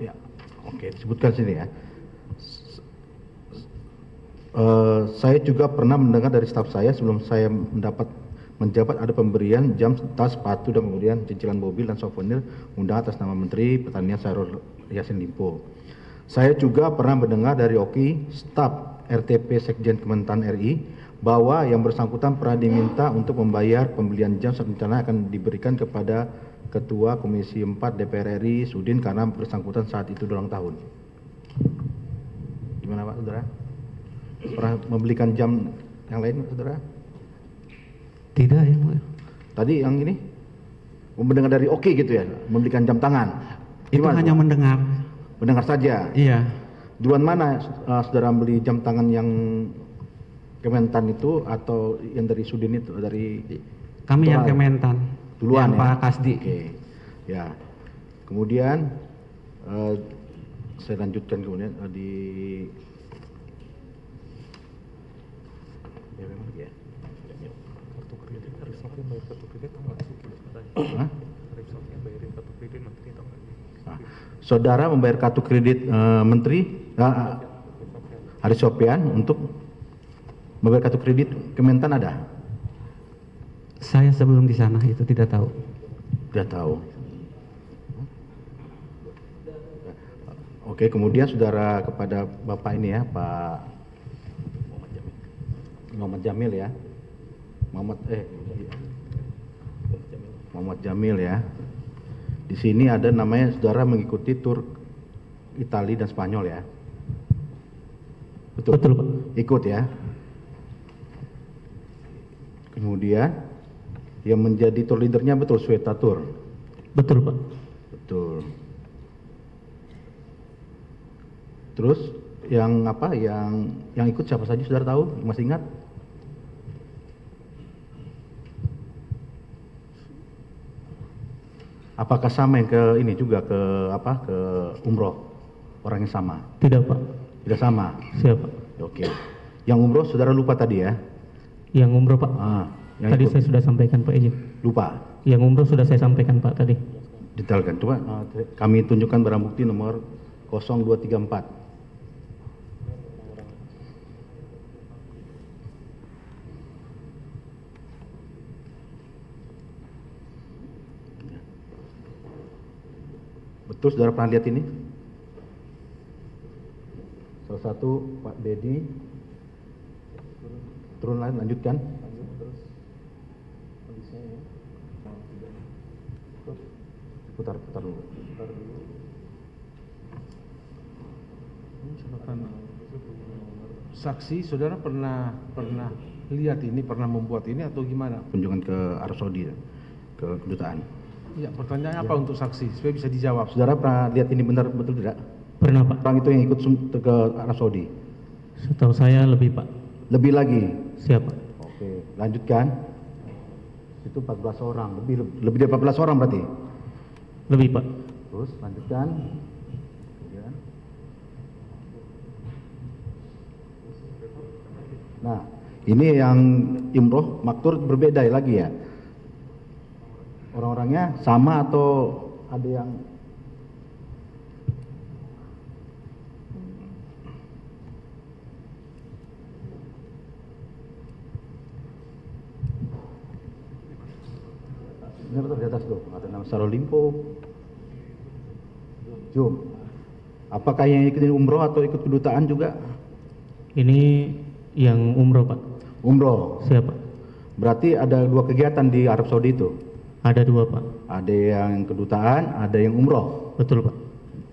Ya, oke, disebutkan sini ya. Saya juga pernah mendengar dari staf saya sebelum saya menjabat ada pemberian jam, tas, sepatu, dan kemudian cicilan mobil dan souvenir undangan atas nama Menteri Pertanian Syahrul Yassin Limpo. Saya juga pernah mendengar dari Oki, staf RTP Sekjen Kementan RI, bahwa yang bersangkutan pernah diminta untuk membayar pembelian jam rencana akan diberikan kepada Ketua Komisi 4 DPR RI Sudin karena bersangkutan saat itu ulang tahun. Gimana Pak, Saudara? Pernah membelikan jam yang lain, Saudara? Tidak ya mulia. Tadi yang ini mendengar dari Oki gitu ya, membelikan jam tangan. Itu Gimana, hanya Pak? mendengar. Mendengar saja. Iya. Duluan mana Saudara beli jam tangan yang Kementan itu atau yang dari Sudin itu, dari Kami yang Kementan? Kementan. Duluan yang ya? Pak Kasdi. Oke. Ya. Kemudian saya lanjutkan kemudian di ya memang ya. Kartu kredit, Risopnya bayar kartu kredit atau nggak sih? Hah? Risopnya bayarin kartu kredit menteri atau nggak? Nah, Saudara membayar kartu kredit Menteri Haris Sofian untuk membayar kartu kredit Kementan ada? Saya sebelum di sana itu tidak tahu. Tidak tahu. Oke, kemudian Saudara kepada Bapak ini ya, Pak Muhammad Jamil ya. Muhammad Jamil ya. Di sini ada namanya Saudara mengikuti tur Italia dan Spanyol ya. Betul. Betul Pak. Ikut ya. Kemudian yang menjadi tour leadernya betul Sweta Tour. Betul Pak. Betul. Terus yang apa? Yang ikut siapa saja Saudara tahu? Masih ingat? Apakah sama yang ke ini juga ke apa? Ke umroh? Orang yang sama? Tidak Pak. Tidak sama. Siapa? Oke. Yang umroh Saudara lupa tadi ya? Yang umroh Pak. Yang Tadi ikut. saya sudah sampaikan Pak izin. Lupa. Yang umroh sudah saya sampaikan Pak tadi. Detailkan. Coba kami tunjukkan barang bukti nomor 0234. Betul Saudara pernah lihat ini? Salah satu Pak Dedi. Turun lain, lanjutkan. Putar dulu. Saksi, Saudara pernah lihat ini, pernah membuat ini atau gimana? Kunjungan ke Arab Saudi, ke kedutaan. Ya, pertanyaannya apa untuk saksi supaya bisa dijawab? Saudara pernah lihat ini betul tidak? Pernah Pak. Orang itu yang ikut ke Arab Saudi. Setahu saya lebih Pak. Lebih lagi. Siapa? Oke, lanjutkan. Itu 14 orang, lebih dari 14 orang berarti. Lebih Pak. Terus lanjutkan. Kemudian. Nah, ini yang Imroh Maktur berbeda lagi ya. Orang-orangnya sama atau ada yang ini betul di atas tuh, ada nama Syahrul Limpo. Jum. Apakah yang ikut umroh atau ikut kedutaan juga? Ini yang umroh Pak. Umroh. Siapa? Berarti ada dua kegiatan di Arab Saudi itu. Ada dua Pak. Ada yang kedutaan, ada yang umroh. Betul Pak.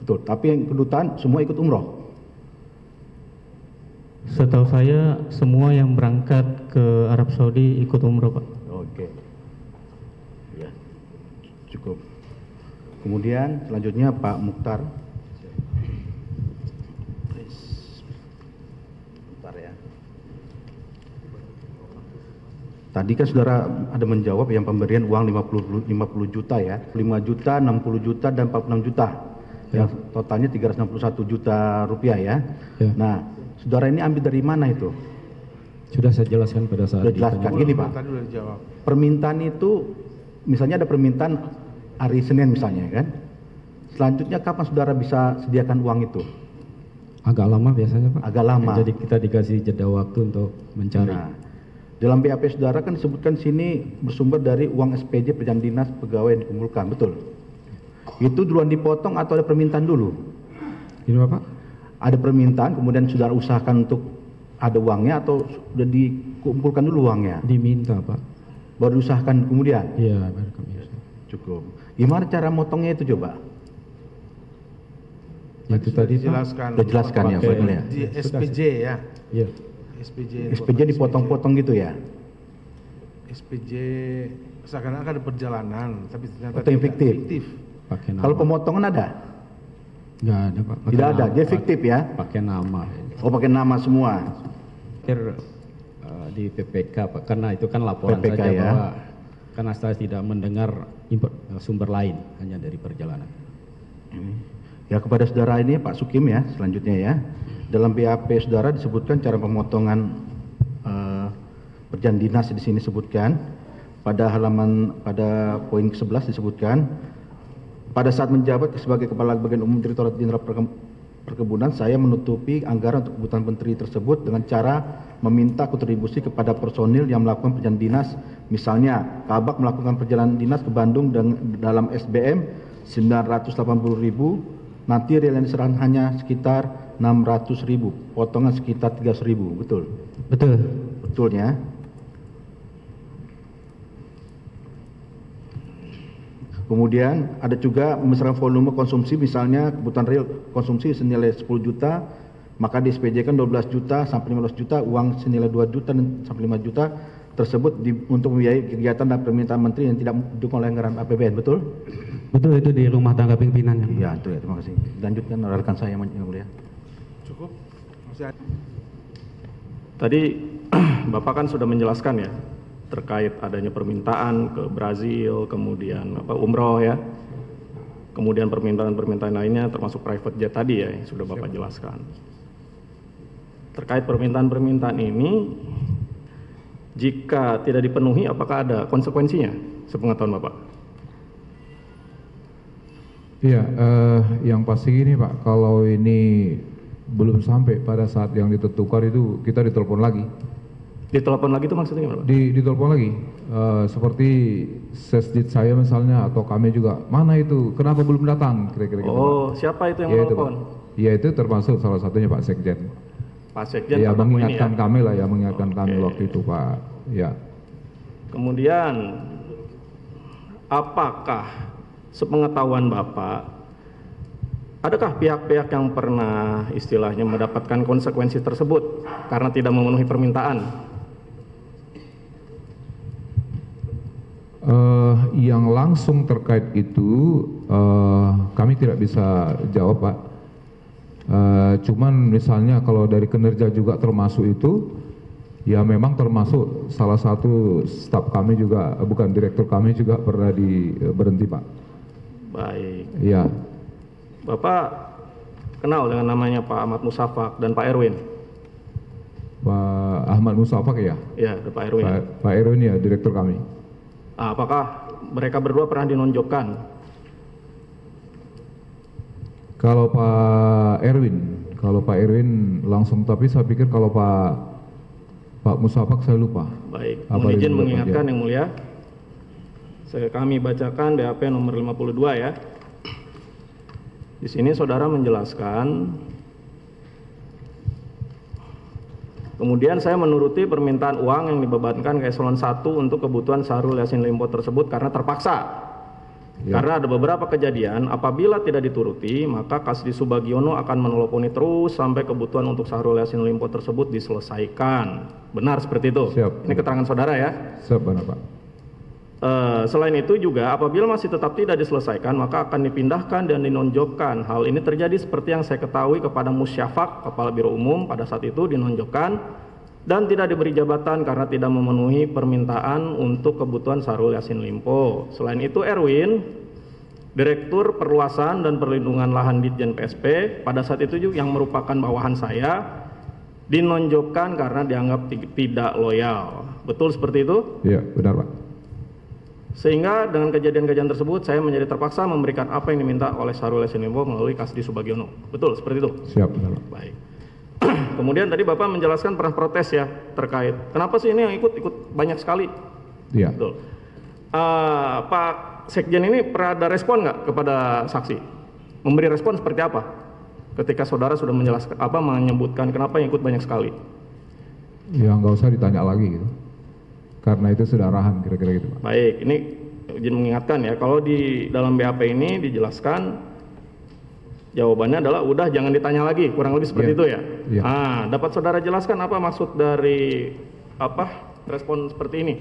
Betul. Tapi yang kedutaan semua ikut umroh. Setahu saya semua yang berangkat ke Arab Saudi ikut umroh Pak. Oke. Ya. Cukup. Kemudian selanjutnya Pak Mukhtar. Mukhtar ya. Tadi kan Saudara ada menjawab yang pemberian uang 50 juta ya. 5 juta, 60 juta, dan 46 juta. Ya. Yang totalnya 361 juta rupiah ya. Ya. Nah, Saudara ini ambil dari mana itu? Sudah saya jelaskan pada saat Sudah jelaskan. Gini Pak, Tadi udah dijawab. permintaan itu misalnya ada permintaan hari Senin misalnya kan, Selanjutnya kapan saudara bisa sediakan uang itu? Agak lama biasanya Pak. Agak lama. Jadi kita dikasih jeda waktu untuk mencari. Nah, dalam BAP saudara kan disebutkan sini bersumber dari uang SPJ perjalanan dinas pegawai yang dikumpulkan, betul? Itu duluan dipotong atau ada permintaan dulu? Ini Bapak? Ada permintaan, kemudian saudara usahakan untuk ada uangnya atau sudah dikumpulkan dulu uangnya? Diminta Pak. Baru diusahakan kemudian? Iya, baru kami usaha. Cukup. Gimana cara motongnya itu coba? Itu tadi Pak. dijelaskan. Sudah jelaskan ya, Pak ya? Di SPJ ya. Iya. SPJ. SPJ dipotong-potong gitu ya? SPJ seakan-akan ada perjalanan, tapi ternyata Atau yang tidak. fiktif? Pakai nama. Kalau pemotongan ada? Nggak ada Pak. Pakai Tidak ada, nama, dia Pak. fiktif ya? Pakai nama. Oh, pakai nama semua? Di PPK Pak, karena itu kan laporan PPK, saja ya. bahwa karena saya tidak mendengar sumber lain, hanya dari perjalanan. Ya, kepada saudara ini Pak Sukim ya, selanjutnya ya. Dalam BAP saudara disebutkan cara pemotongan perjalanan dinas di sini disebutkan pada pada poin ke-11 disebutkan pada saat menjabat sebagai Kepala Bagian Umum Direktorat Jenderal Perkebunan, saya menutupi anggaran untuk kebutuhan menteri tersebut dengan cara meminta kontribusi kepada personil yang melakukan perjalanan dinas. Misalnya, Kabak melakukan perjalanan dinas ke Bandung dalam SBM 980.000, nanti real yang diserahkan hanya sekitar 600.000, potongan sekitar 300.000, betul? Betul. Betulnya. Kemudian ada juga misalkan volume konsumsi, misalnya kebutuhan real konsumsi senilai 10 juta, maka di SPJ kan 12 juta sampai 15 juta, uang senilai 2 juta dan sampai 5 juta tersebut untuk membiayai kegiatan dan permintaan menteri yang tidak didukung oleh anggaran APBN, betul? Betul, itu di rumah tangga pimpinan yang. Ya, itu ya, terima kasih. Lanjutkan rekan saya yang mulia. Cukup? Masih ada? Tadi Bapak kan sudah menjelaskan ya terkait adanya permintaan ke Brazil, kemudian umroh ya, kemudian permintaan-permintaan lainnya termasuk private jet tadi ya yang sudah Bapak jelaskan. Terkait permintaan-permintaan ini, jika tidak dipenuhi apakah ada konsekuensinya sepengetahuan Bapak? Iya, yang pasti gini Pak, kalau ini belum sampai pada saat yang ditentukan itu kita ditelepon lagi. Ditelepon lagi itu maksudnya gimana Pak? Ditelepon lagi, seperti sesdit saya misalnya atau kami juga, mana itu, kenapa belum datang, kira-kira gitu. Oh, siapa itu yang Iya, itu, menelpon? Iya, itu termasuk salah satunya Pak Sekjen. Pak Sekjen Ya, terhadap ini mengingatkan ya? kami lah ya, mengingatkan kami Oke. waktu itu Pak. Ya. Kemudian, apakah sepengetahuan Bapak, adakah pihak-pihak yang pernah istilahnya mendapatkan konsekuensi tersebut karena tidak memenuhi permintaan? Yang langsung terkait itu kami tidak bisa jawab Pak. Cuman misalnya kalau dari kinerja juga termasuk itu, ya memang termasuk salah satu staf kami juga, bukan direktur kami juga pernah berhenti Pak. Baik. Ya. Bapak kenal dengan namanya Pak Ahmad Musafak dan Pak Erwin? Pak Ahmad Musafak ya? Ya, Pak Erwin. Pak Erwin ya, direktur kami. Apakah mereka berdua pernah dinonjokkan? Kalau Pak Erwin langsung, tapi saya pikir kalau Pak Musafak saya lupa. Baik, Apa mohon izin yang mengingatkan dilakukan? yang mulia. Kami bacakan BAP nomor 52 ya. Di sini saudara menjelaskan, kemudian saya menuruti permintaan uang yang dibebankan ke eselon 1 untuk kebutuhan Syahrul Yassin Limpo tersebut karena terpaksa. Ya. Karena ada beberapa kejadian, apabila tidak dituruti, maka Kasdi Subagiono akan menelponi terus sampai kebutuhan untuk Syahrul Yassin Limpo tersebut diselesaikan. Benar seperti itu? Siap. Ini keterangan saudara ya? Siap, benar Pak. Selain itu juga apabila masih tetap tidak diselesaikan maka akan dipindahkan dan dinonjokkan. Hal ini terjadi seperti yang saya ketahui kepada Musyafak, Kepala Biro Umum, pada saat itu dinonjokkan dan tidak diberi jabatan karena tidak memenuhi permintaan untuk kebutuhan Syahrul Yassin Limpo. Selain itu Erwin, Direktur Perluasan dan Perlindungan Lahan Ditjen PSP, pada saat itu juga yang merupakan bawahan saya, dinonjokkan karena dianggap tidak loyal. Betul seperti itu? Iya, benar Pak. Sehingga dengan kejadian-kejadian tersebut saya menjadi terpaksa memberikan apa yang diminta oleh Syahrul Yassin Limpo melalui Kasdi Subagiono. Betul seperti itu? Siap, benar. Baik. Kemudian tadi Bapak menjelaskan pernah protes ya terkait kenapa sih ini yang ikut banyak sekali? Iya. Betul. Pak Sekjen ini pernah ada respon nggak kepada saksi? Memberi respon seperti apa? Ketika saudara sudah menjelaskan menyebutkan kenapa yang ikut banyak sekali? Ya nggak usah ditanya lagi gitu. Karena itu sudah arahan kira-kira gitu, Pak. Baik, ini izin mengingatkan ya, kalau di dalam BAP ini dijelaskan jawabannya adalah udah jangan ditanya lagi, kurang lebih seperti itu ya. Iya. Dapat saudara jelaskan apa maksud dari respon seperti ini?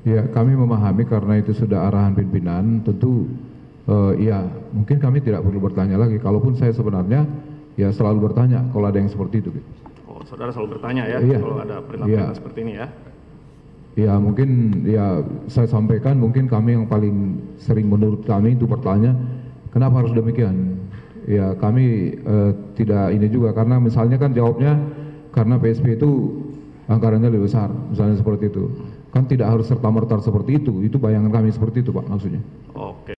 Ya, kami memahami karena itu sudah arahan pimpinan, tentu ya mungkin kami tidak perlu bertanya lagi. Kalaupun saya sebenarnya ya selalu bertanya kalau ada yang seperti itu. Gitu. Oh, saudara selalu bertanya ya, Iya. kalau ada perintah-perintah Iya. seperti ini ya. Ya mungkin ya saya sampaikan mungkin kami yang paling sering menurut kami itu bertanya kenapa harus demikian. Ya kami tidak ini juga karena misalnya kan jawabnya karena PSP itu anggarannya lebih besar misalnya seperti itu. Kan tidak harus serta-merta seperti itu bayangan kami seperti itu Pak maksudnya. Oke.